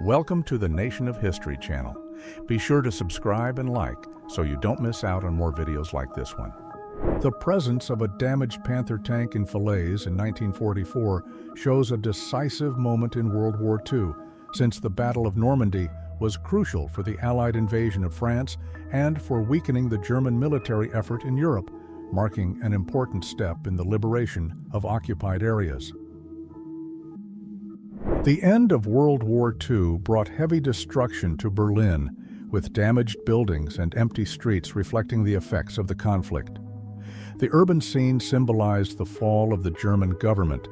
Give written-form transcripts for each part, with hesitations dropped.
Welcome to the Nation of History channel. Be sure to subscribe and like so you don't miss out on more videos like this one. The presence of a damaged Panther tank in Falaise in 1944 shows a decisive moment in World War II, since the Battle of Normandy was crucial for the Allied invasion of France and for weakening the German military effort in Europe, marking an important step in the liberation of occupied areas. The end of World War II brought heavy destruction to Berlin, with damaged buildings and empty streets reflecting the effects of the conflict. The urban scene symbolized the fall of the German government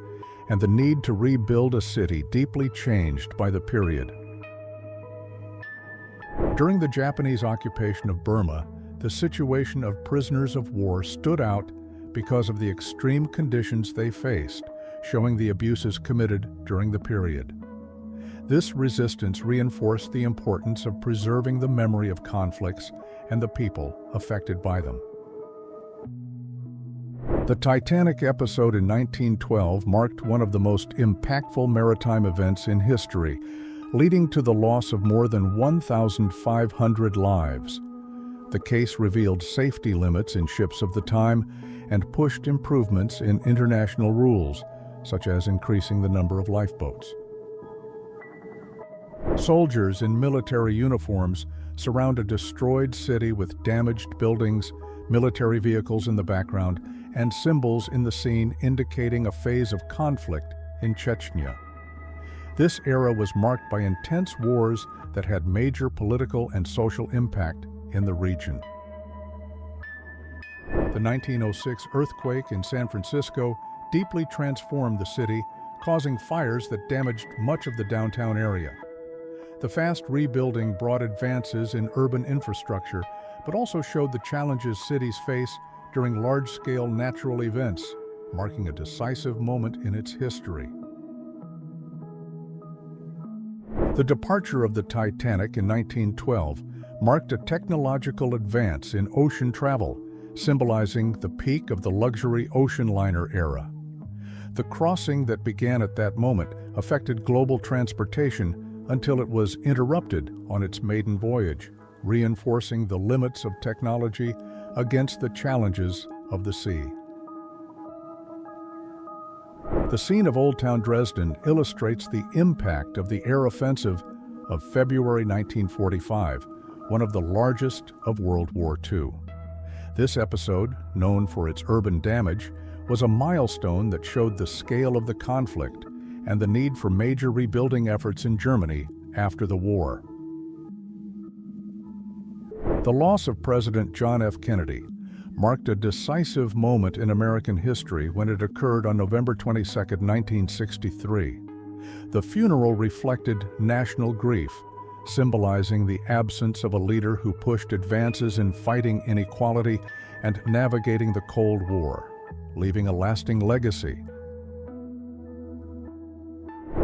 and the need to rebuild a city deeply changed by the period. During the Japanese occupation of Burma, the situation of prisoners of war stood out because of the extreme conditions they faced, showing the abuses committed during the period. This resistance reinforced the importance of preserving the memory of conflicts and the people affected by them. The Titanic episode in 1912 marked one of the most impactful maritime events in history, leading to the loss of more than 1,500 lives. The case revealed safety limits in ships of the time and pushed improvements in international rules, such as increasing the number of lifeboats. Soldiers in military uniforms surround a destroyed city with damaged buildings, military vehicles in the background, and symbols in the scene indicating a phase of conflict in Chechnya. This era was marked by intense wars that had major political and social impact in the region. The 1906 earthquake in San Francisco deeply transformed the city, causing fires that damaged much of the downtown area. The fast rebuilding brought advances in urban infrastructure, but also showed the challenges cities face during large-scale natural events, marking a decisive moment in its history. The departure of the Titanic in 1912 marked a technological advance in ocean travel, symbolizing the peak of the luxury ocean liner era. The crossing that began at that moment affected global transportation until it was interrupted on its maiden voyage, reinforcing the limits of technology against the challenges of the sea. The scene of Old Town Dresden illustrates the impact of the air offensive of February 1945, one of the largest of World War II. This episode, known for its urban damage, was a milestone that showed the scale of the conflict and the need for major rebuilding efforts in Germany after the war. The loss of President John F. Kennedy marked a decisive moment in American history when it occurred on November 22, 1963. The funeral reflected national grief, symbolizing the absence of a leader who pushed advances in fighting inequality and navigating the Cold War, leaving a lasting legacy.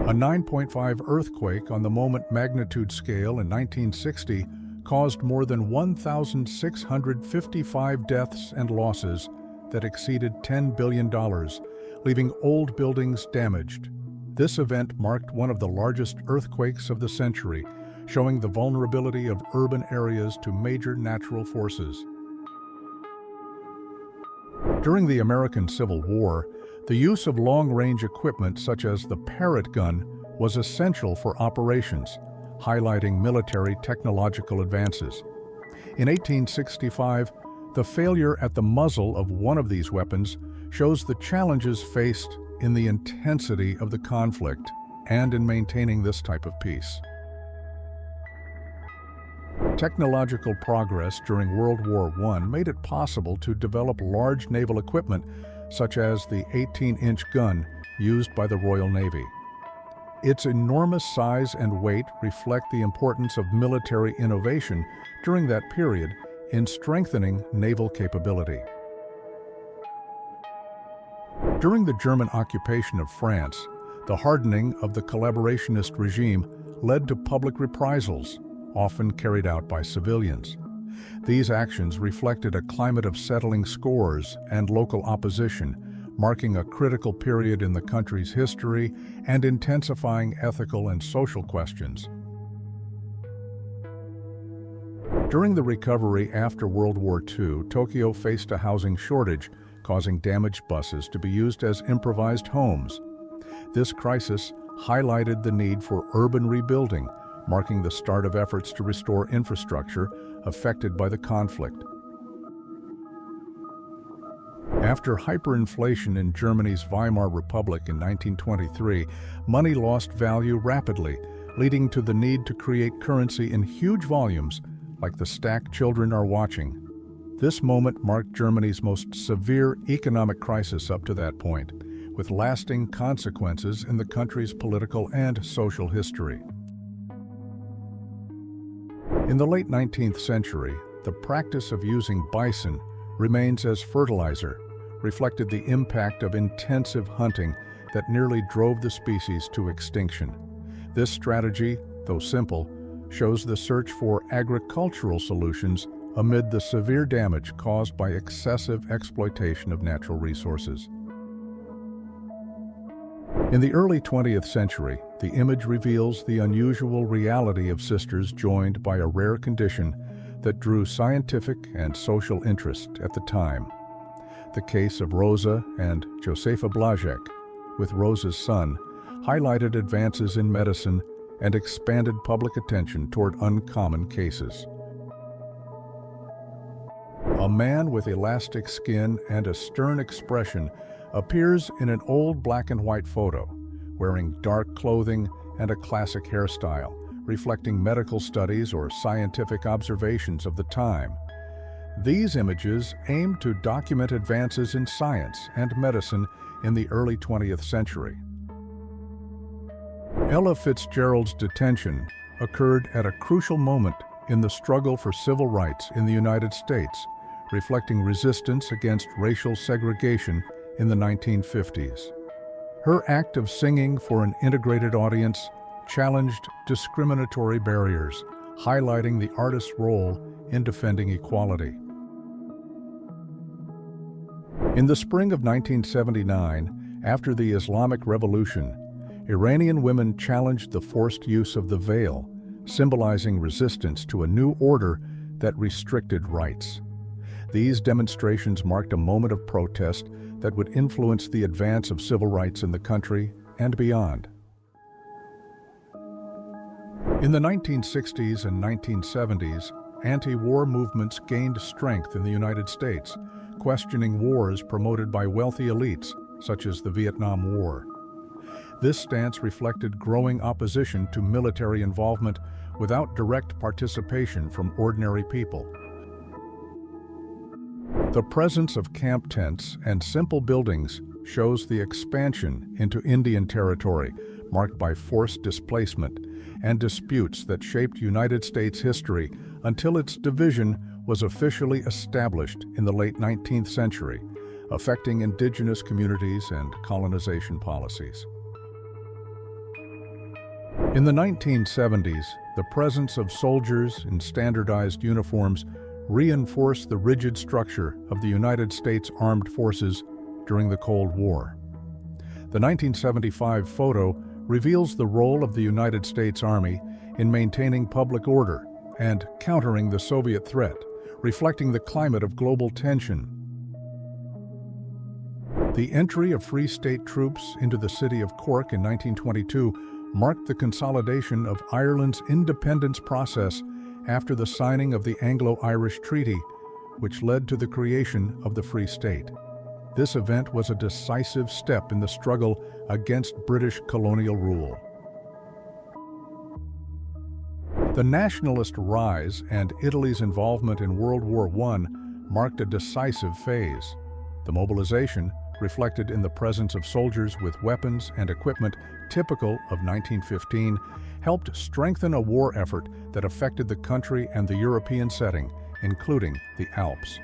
A 9.5 earthquake on the moment magnitude scale in 1960 caused more than 1,655 deaths and losses that exceeded $10 billion, leaving old buildings damaged. This event marked one of the largest earthquakes of the century, showing the vulnerability of urban areas to major natural forces. During the American Civil War, the use of long-range equipment such as the Parrott gun was essential for operations, highlighting military technological advances. In 1865, the failure at the muzzle of one of these weapons shows the challenges faced in the intensity of the conflict and in maintaining this type of peace. Technological progress during World War I made it possible to develop large naval equipment such as the 18-inch gun used by the Royal Navy. Its enormous size and weight reflect the importance of military innovation during that period in strengthening naval capability. During the German occupation of France, the hardening of the collaborationist regime led to public reprisals, often carried out by civilians. These actions reflected a climate of settling scores and local opposition, marking a critical period in the country's history and intensifying ethical and social questions. During the recovery after World War II, Tokyo faced a housing shortage, causing damaged buses to be used as improvised homes. This crisis highlighted the need for urban rebuilding, marking the start of efforts to restore infrastructure affected by the conflict. After hyperinflation in Germany's Weimar Republic in 1923, money lost value rapidly, leading to the need to create currency in huge volumes, like the stack children are watching. This moment marked Germany's most severe economic crisis up to that point, with lasting consequences in the country's political and social history. In the late 19th century, the practice of using bison remains as fertilizer, reflected the impact of intensive hunting that nearly drove the species to extinction. This strategy, though simple, shows the search for agricultural solutions amid the severe damage caused by excessive exploitation of natural resources. In the early 20th century, the image reveals the unusual reality of sisters joined by a rare condition that drew scientific and social interest at the time. The case of Rosa and Josefa Blazek, with Rosa's son, highlighted advances in medicine and expanded public attention toward uncommon cases. A man with elastic skin and a stern expression appears in an old black and white photo, wearing dark clothing and a classic hairstyle, reflecting medical studies or scientific observations of the time. These images aim to document advances in science and medicine in the early 20th century. Ella Fitzgerald's detention occurred at a crucial moment in the struggle for civil rights in the United States, reflecting resistance against racial segregation in the 1950s. Her act of singing for an integrated audience challenged discriminatory barriers, highlighting the artist's role in defending equality. In the spring of 1979, after the Islamic Revolution, Iranian women challenged the forced use of the veil, symbolizing resistance to a new order that restricted rights. These demonstrations marked a moment of protest that would influence the advance of civil rights in the country and beyond. In the 1960s and 1970s, anti-war movements gained strength in the United States, questioning wars promoted by wealthy elites, such as the Vietnam War. This stance reflected growing opposition to military involvement without direct participation from ordinary people. The presence of camp tents and simple buildings shows the expansion into Indian territory, marked by forced displacement and disputes that shaped United States history until its division was officially established in the late 19th century, affecting indigenous communities and colonization policies. In the 1970s, the presence of soldiers in standardized uniforms reinforced the rigid structure of the United States Armed Forces during the Cold War. The 1975 photo reveals the role of the United States Army in maintaining public order and countering the Soviet threat, reflecting the climate of global tension. The entry of Free State troops into the city of Cork in 1922 marked the consolidation of Ireland's independence process after the signing of the Anglo-Irish Treaty, which led to the creation of the Free State. This event was a decisive step in the struggle against British colonial rule. The nationalist rise and Italy's involvement in World War I marked a decisive phase. The mobilization, reflected in the presence of soldiers with weapons and equipment typical of 1915, helped strengthen a war effort that affected the country and the European setting, including the Alps.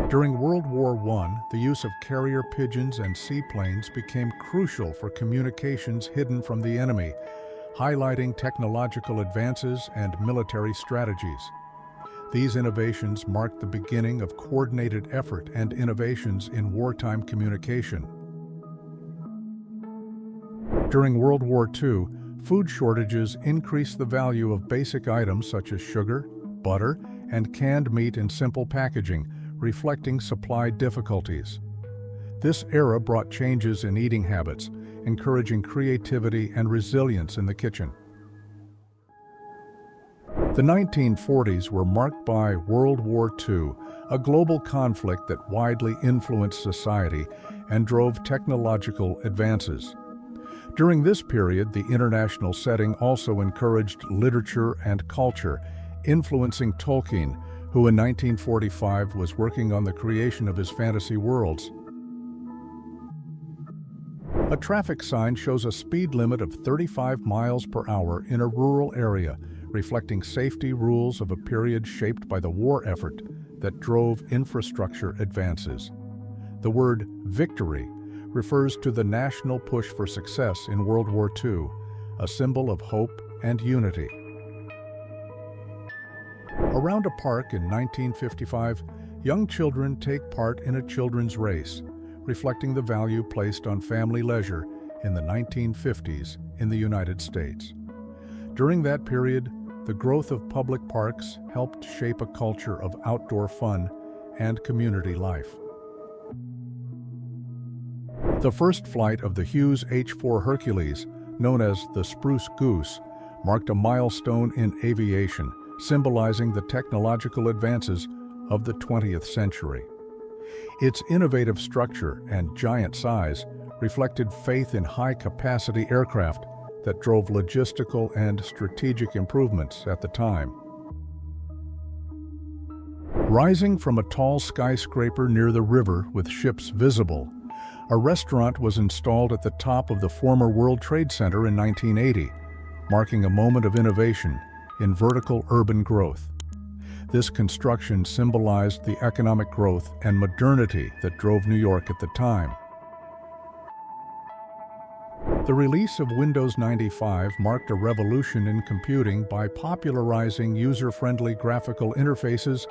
During World War I, the use of carrier pigeons and seaplanes became crucial for communications hidden from the enemy, highlighting technological advances and military strategies. These innovations marked the beginning of coordinated effort and innovations in wartime communication. During World War II, food shortages increased the value of basic items such as sugar, butter, and canned meat in simple packaging, reflecting supply difficulties. This era brought changes in eating habits, encouraging creativity and resilience in the kitchen. The 1940s were marked by World War II, a global conflict that widely influenced society and drove technological advances. During this period, the international setting also encouraged literature and culture, influencing Tolkien, who in 1945 was working on the creation of his fantasy worlds. A traffic sign shows a speed limit of 35 miles per hour in a rural area, reflecting safety rules of a period shaped by the war effort that drove infrastructure advances. The word victory refers to the national push for success in World War II, a symbol of hope and unity. Around a park in 1955, young children take part in a children's race, reflecting the value placed on family leisure in the 1950s in the United States. During that period, the growth of public parks helped shape a culture of outdoor fun and community life. The first flight of the Hughes H-4 Hercules, known as the Spruce Goose, marked a milestone in aviation, symbolizing the technological advances of the 20th century. Its innovative structure and giant size reflected faith in high-capacity aircraft that drove logistical and strategic improvements at the time. Rising from a tall skyscraper near the river with ships visible, a restaurant was installed at the top of the former World Trade Center in 1980, marking a moment of innovation in vertical urban growth. This construction symbolized the economic growth and modernity that drove New York at the time. The release of Windows 95 marked a revolution in computing by popularizing user-friendly graphical interfaces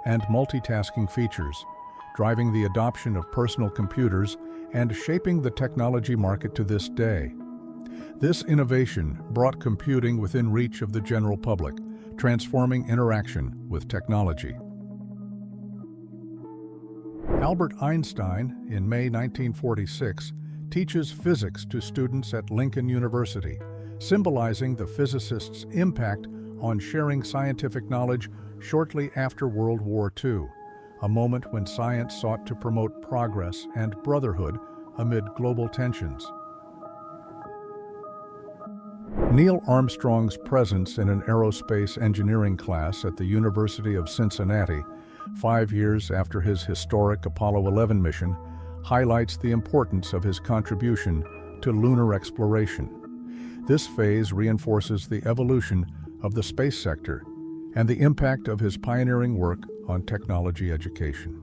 and multitasking features, driving the adoption of personal computers and shaping the technology market to this day. This innovation brought computing within reach of the general public, transforming interaction with technology. Albert Einstein, in May 1946, teaches physics to students at Lincoln University, symbolizing the physicist's impact on sharing scientific knowledge shortly after World War II, a moment when science sought to promote progress and brotherhood amid global tensions. Neil Armstrong's presence in an aerospace engineering class at the University of Cincinnati, 5 years after his historic Apollo 11 mission, highlights the importance of his contribution to lunar exploration. This phase reinforces the evolution of the space sector and the impact of his pioneering work on technology education.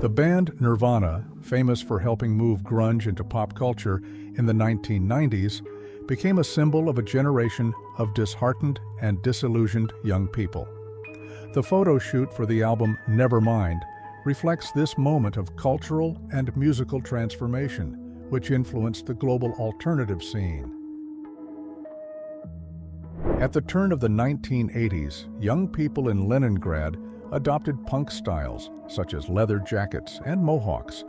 The band Nirvana, famous for helping move grunge into pop culture in the 1990s, became a symbol of a generation of disheartened and disillusioned young people. The photo shoot for the album Nevermind reflects this moment of cultural and musical transformation, which influenced the global alternative scene. At the turn of the 1980s, young people in Leningrad adopted punk styles, such as leather jackets and mohawks,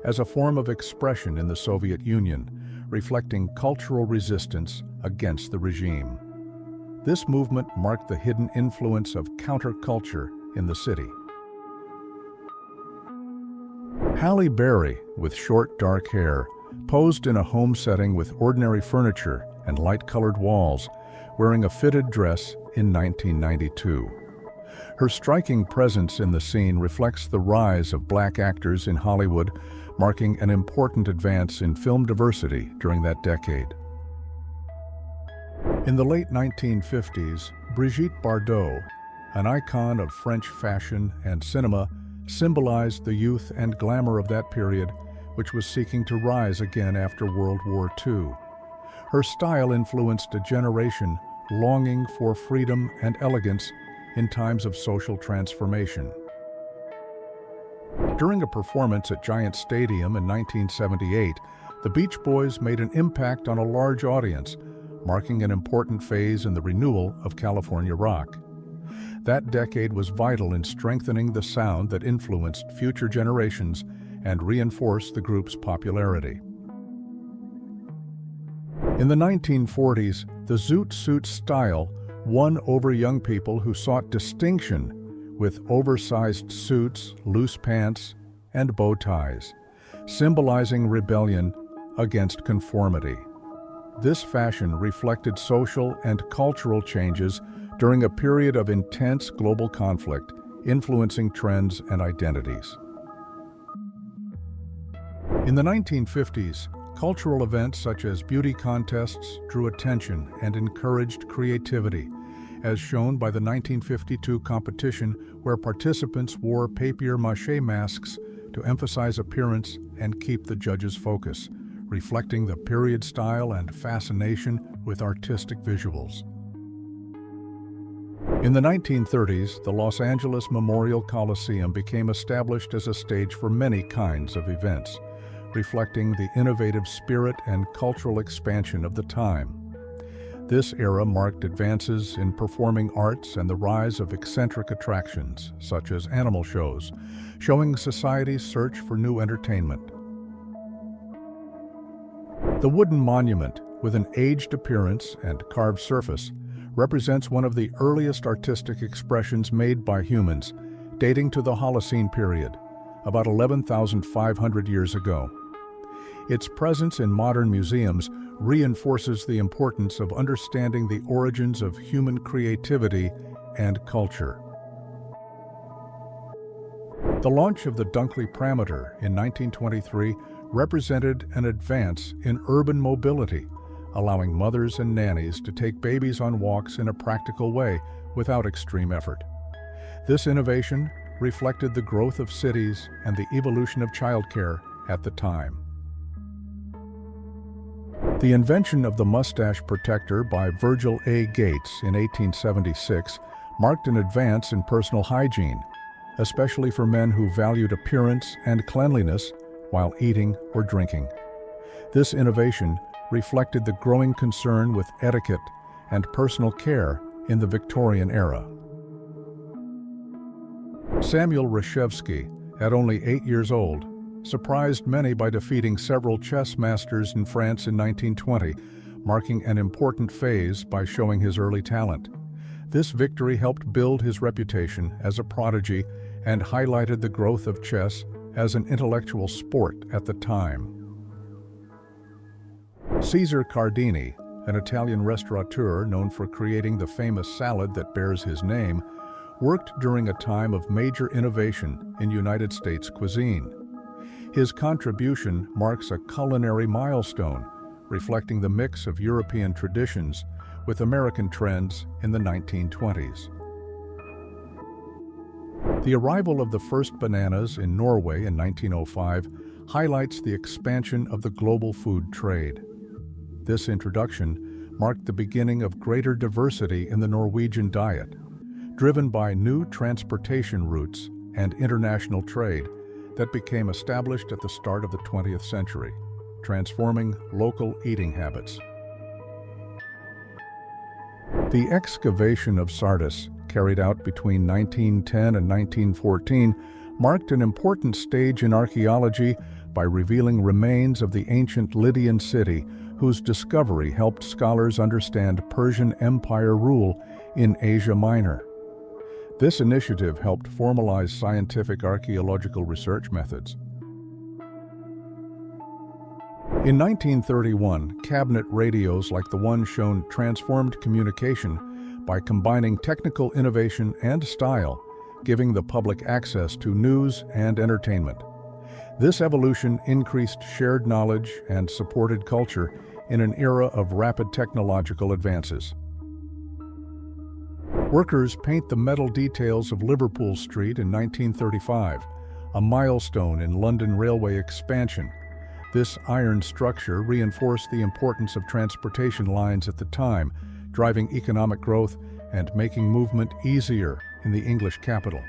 as a form of expression in the Soviet Union, reflecting cultural resistance against the regime. This movement marked the hidden influence of counterculture in the city. Halle Berry, with short dark hair, posed in a home setting with ordinary furniture and light-colored walls, wearing a fitted dress in 1992. Her striking presence in the scene reflects the rise of black actors in Hollywood, marking an important advance in film diversity during that decade. In the late 1950s, Brigitte Bardot, an icon of French fashion and cinema, symbolized the youth and glamour of that period, which was seeking to rise again after World War II. Her style influenced a generation longing for freedom and elegance in times of social transformation. During a performance at Giant Stadium in 1978, the Beach Boys made an impact on a large audience, marking an important phase in the renewal of California rock. That decade was vital in strengthening the sound that influenced future generations and reinforced the group's popularity. In the 1940s, the zoot suit style won over young people who sought distinction with oversized suits, loose pants, and bow ties, symbolizing rebellion against conformity. This fashion reflected social and cultural changes during a period of intense global conflict, influencing trends and identities. In the 1950s, cultural events such as beauty contests drew attention and encouraged creativity, as shown by the 1952 competition where participants wore papier-mâché masks to emphasize appearance and keep the judges' focus, reflecting the period style and fascination with artistic visuals. In the 1930s, the Los Angeles Memorial Coliseum became established as a stage for many kinds of events, reflecting the innovative spirit and cultural expansion of the time. This era marked advances in performing arts and the rise of eccentric attractions, such as animal shows, showing society's search for new entertainment. The wooden monument, with an aged appearance and carved surface, represents one of the earliest artistic expressions made by humans, dating to the Holocene period, about 11,500 years ago. Its presence in modern museums reinforces the importance of understanding the origins of human creativity and culture. The launch of the Dunkley Parameter in 1923 represented an advance in urban mobility, allowing mothers and nannies to take babies on walks in a practical way without extreme effort. This innovation reflected the growth of cities and the evolution of childcare at the time. The invention of the mustache protector by Virgil A. Gates in 1876 marked an advance in personal hygiene, especially for men who valued appearance and cleanliness while eating or drinking. This innovation reflected the growing concern with etiquette and personal care in the Victorian era. Samuel Reshevsky, at only 8 years old, surprised many by defeating several chess masters in France in 1920, marking an important phase by showing his early talent. This victory helped build his reputation as a prodigy and highlighted the growth of chess as an intellectual sport at the time. Cesare Cardini, an Italian restaurateur known for creating the famous salad that bears his name, worked during a time of major innovation in United States cuisine. His contribution marks a culinary milestone, reflecting the mix of European traditions with American trends in the 1920s. The arrival of the first bananas in Norway in 1905 highlights the expansion of the global food trade. This introduction marked the beginning of greater diversity in the Norwegian diet, driven by new transportation routes and international trade that became established at the start of the 20th century, transforming local eating habits. The excavation of Sardis, carried out between 1910 and 1914, marked an important stage in archaeology by revealing remains of the ancient Lydian city, whose discovery helped scholars understand Persian Empire rule in Asia Minor. This initiative helped formalize scientific archaeological research methods. In 1931, cabinet radios like the one shown transformed communication by combining technical innovation and style, giving the public access to news and entertainment. This evolution increased shared knowledge and supported culture in an era of rapid technological advances. Workers paint the metal details of Liverpool Street in 1935, a milestone in London railway expansion. This iron structure reinforced the importance of transportation lines at the time, driving economic growth and making movement easier in the English capital.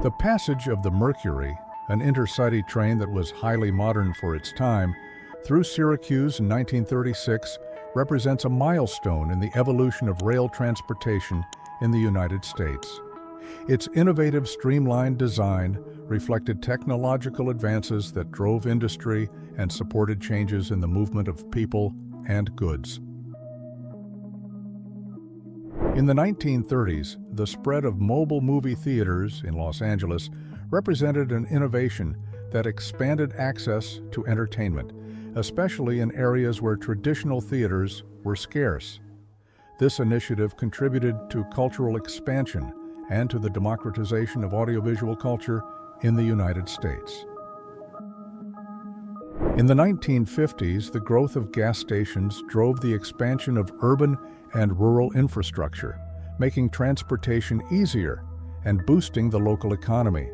The passage of the Mercury, an intercity train that was highly modern for its time, through Syracuse in 1936, represents a milestone in the evolution of rail transportation in the United States. Its innovative, streamlined design reflected technological advances that drove industry and supported changes in the movement of people and goods. In the 1930s, the spread of mobile movie theaters in Los Angeles represented an innovation that expanded access to entertainment, especially in areas where traditional theaters were scarce. This initiative contributed to cultural expansion and to the democratization of audiovisual culture in the United States. In the 1950s, the growth of gas stations drove the expansion of urban and rural infrastructure, making transportation easier and boosting the local economy.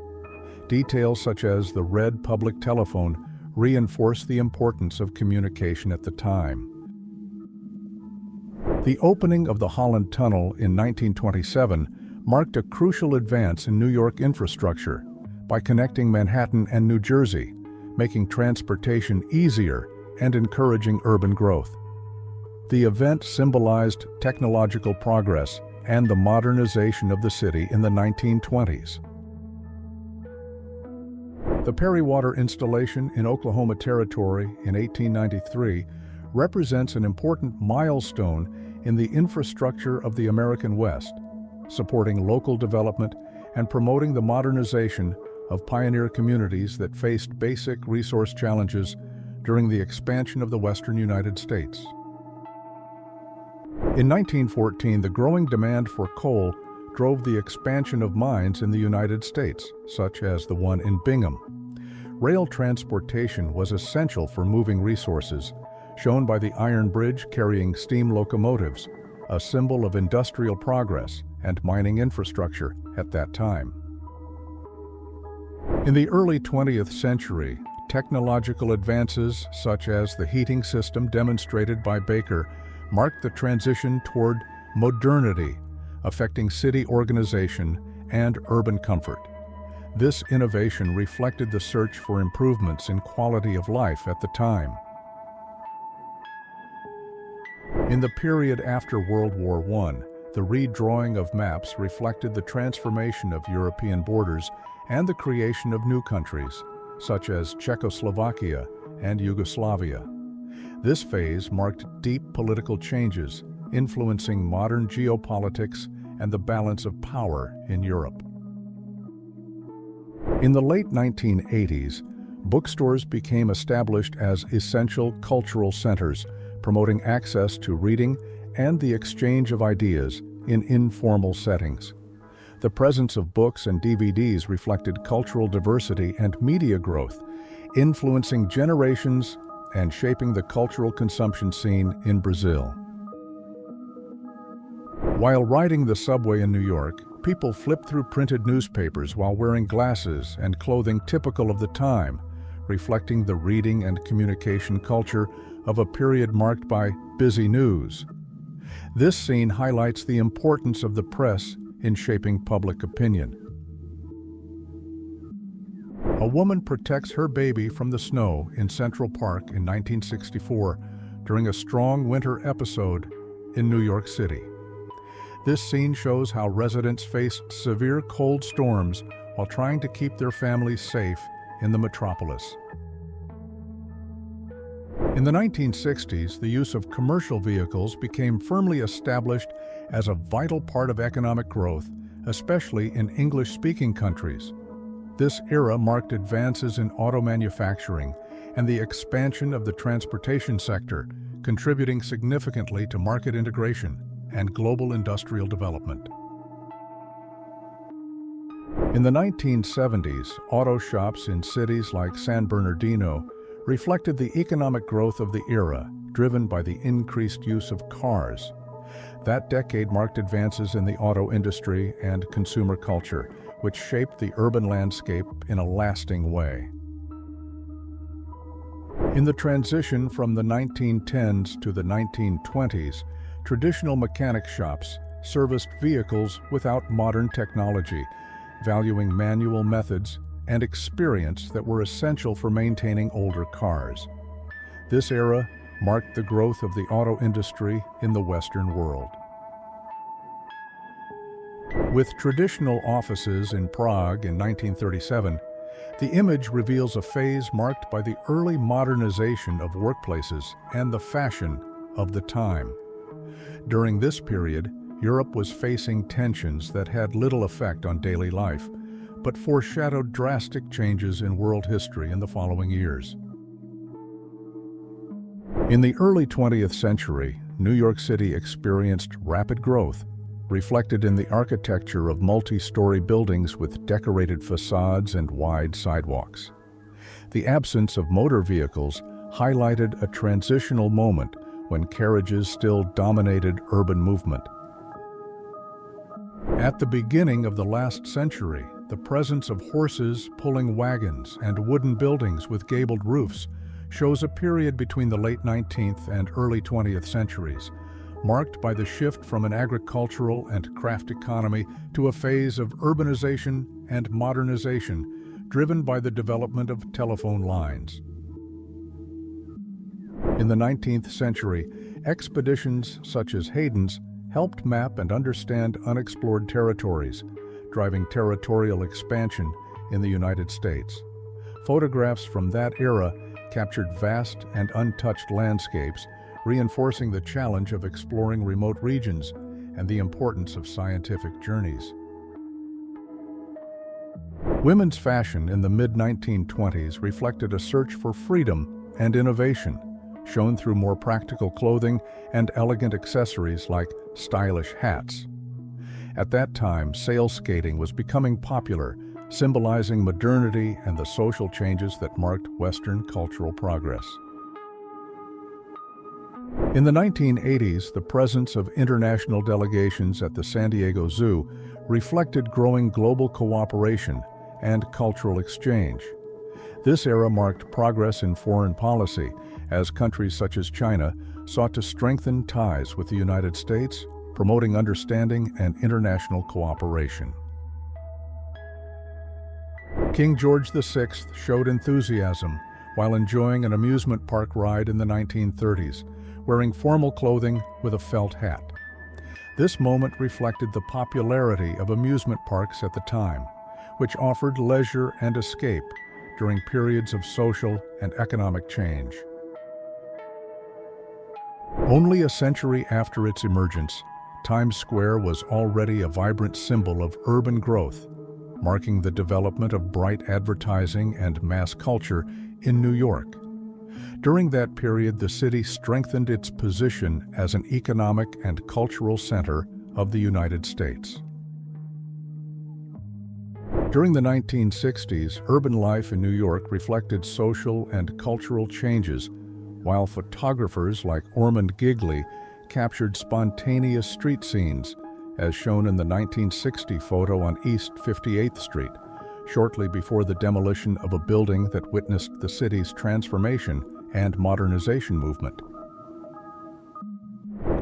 Details such as the red public telephone reinforce the importance of communication at the time. The opening of the Holland Tunnel in 1927 marked a crucial advance in New York infrastructure by connecting Manhattan and New Jersey, making transportation easier and encouraging urban growth. The event symbolized technological progress and the modernization of the city in the 1920s. The Perrywater installation in Oklahoma Territory in 1893 represents an important milestone in the infrastructure of the American West, supporting local development and promoting the modernization of pioneer communities that faced basic resource challenges during the expansion of the western United States. In 1914, the growing demand for coal drove the expansion of mines in the United States, such as the one in Bingham. Rail transportation was essential for moving resources, shown by the iron bridge carrying steam locomotives, a symbol of industrial progress and mining infrastructure at that time. In the early 20th century, technological advances such as the heating system demonstrated by Baker marked the transition toward modernity, affecting city organization and urban comfort. This innovation reflected the search for improvements in quality of life at the time. In the period after World War I, the redrawing of maps reflected the transformation of European borders and the creation of new countries, such as Czechoslovakia and Yugoslavia. This phase marked deep political changes, influencing modern geopolitics and the balance of power in Europe. In the late 1980s, bookstores became established as essential cultural centers, promoting access to reading and the exchange of ideas in informal settings. The presence of books and DVDs reflected cultural diversity and media growth, influencing generations and shaping the cultural consumption scene in Brazil. While riding the subway in New York, people flipped through printed newspapers while wearing glasses and clothing typical of the time, reflecting the reading and communication culture of a period marked by busy news. This scene highlights the importance of the press in shaping public opinion. A woman protects her baby from the snow in Central Park in 1964 during a strong winter episode in New York City. This scene shows how residents faced severe cold storms while trying to keep their families safe in the metropolis. In the 1960s, the use of commercial vehicles became firmly established as a vital part of economic growth, especially in English-speaking countries. This era marked advances in auto manufacturing and the expansion of the transportation sector, contributing significantly to market integration and global industrial development. In the 1970s, auto shops in cities like San Bernardino reflected the economic growth of the era, driven by the increased use of cars. That decade marked advances in the auto industry and consumer culture, which shaped the urban landscape in a lasting way. In the transition from the 1910s to the 1920s, traditional mechanic shops serviced vehicles without modern technology, valuing manual methods and experience that were essential for maintaining older cars. This era marked the growth of the auto industry in the Western world. With traditional offices in Prague in 1937, the image reveals a phase marked by the early modernization of workplaces and the fashion of the time. During this period, Europe was facing tensions that had little effect on daily life, but foreshadowed drastic changes in world history in the following years. In the early 20th century, New York City experienced rapid growth, reflected in the architecture of multi-story buildings with decorated facades and wide sidewalks. The absence of motor vehicles highlighted a transitional moment when carriages still dominated urban movement. At the beginning of the last century, the presence of horses pulling wagons and wooden buildings with gabled roofs shows a period between the late 19th and early 20th centuries, marked by the shift from an agricultural and craft economy to a phase of urbanization and modernization driven by the development of telephone lines. In the 19th century, expeditions such as Helens helped map and understand unexplored territories, driving territorial expansion in the United States. Photographs from that era captured vast and untouched landscapes, reinforcing the challenge of exploring remote regions and the importance of scientific journeys. Women's fashion in the mid-1920s reflected a search for freedom and innovation, shown through more practical clothing and elegant accessories like stylish hats. At that time, sail skating was becoming popular, symbolizing modernity and the social changes that marked Western cultural progress. In the 1980s, the presence of international delegations at the San Diego Zoo reflected growing global cooperation and cultural exchange. This era marked progress in foreign policy, as countries such as China sought to strengthen ties with the United States, promoting understanding and international cooperation. King George VI showed enthusiasm while enjoying an amusement park ride in the 1930s, wearing formal clothing with a felt hat. This moment reflected the popularity of amusement parks at the time, which offered leisure and escape during periods of social and economic change. Only a century after its emergence, Times Square was already a vibrant symbol of urban growth, marking the development of bright advertising and mass culture in New York. During that period, the city strengthened its position as an economic and cultural center of the United States. During the 1960s, urban life in New York reflected social and cultural changes, while photographers like Ormond Giggley captured spontaneous street scenes, as shown in the 1960 photo on East 58th Street, shortly before the demolition of a building that witnessed the city's transformation and modernization movement.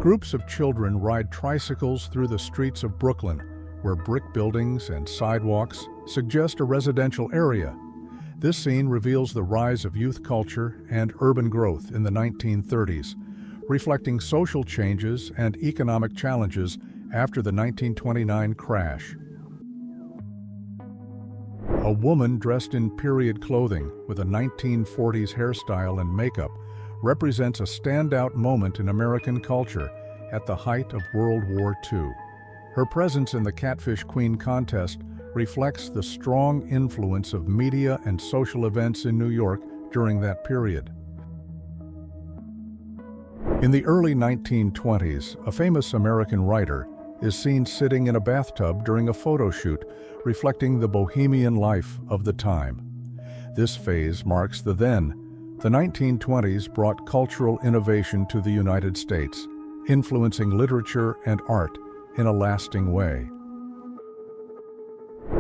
Groups of children ride tricycles through the streets of Brooklyn, where brick buildings and sidewalks suggest a residential area. This scene reveals the rise of youth culture and urban growth in the 1930s, reflecting social changes and economic challenges after the 1929 crash. A woman dressed in period clothing with a 1940s hairstyle and makeup represents a standout moment in American culture at the height of World War II. Her presence in the Catfish Queen contest reflects the strong influence of media and social events in New York during that period. In the early 1920s, a famous American writer is seen sitting in a bathtub during a photo shoot, reflecting the bohemian life of the time. This phase marks the then. The 1920s brought cultural innovation to the United States, influencing literature and art in a lasting way.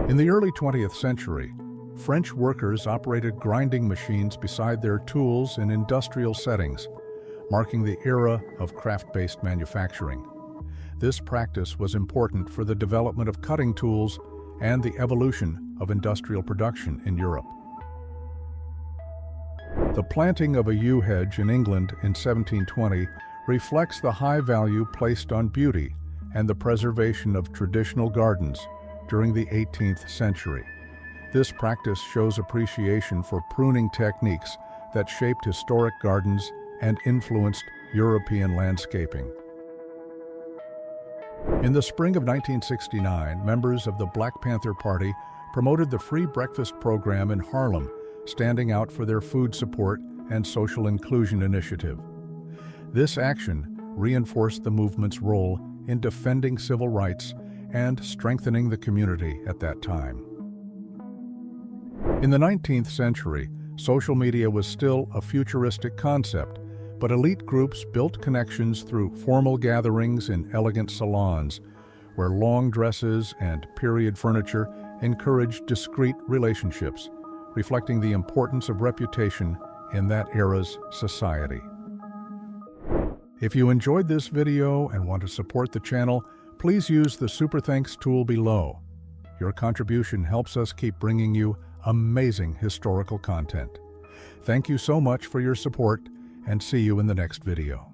In the early 20th century, French workers operated grinding machines beside their tools in industrial settings, marking the era of craft-based manufacturing. This practice was important for the development of cutting tools and the evolution of industrial production in Europe. The planting of a yew hedge in England in 1720 reflects the high value placed on beauty and the preservation of traditional gardens during the 18th century. This practice shows appreciation for pruning techniques that shaped historic gardens and influenced European landscaping. In the spring of 1969, members of the Black Panther Party promoted the free breakfast program in Harlem, standing out for their food support and social inclusion initiative. This action reinforced the movement's role in defending civil rights and strengthening the community at that time. In the 19th century, social media was still a futuristic concept, but elite groups built connections through formal gatherings in elegant salons, where long dresses and period furniture encouraged discreet relationships, reflecting the importance of reputation in that era's society. If you enjoyed this video and want to support the channel, please use the Super Thanks tool below. Your contribution helps us keep bringing you amazing historical content. Thank you so much for your support, and see you in the next video.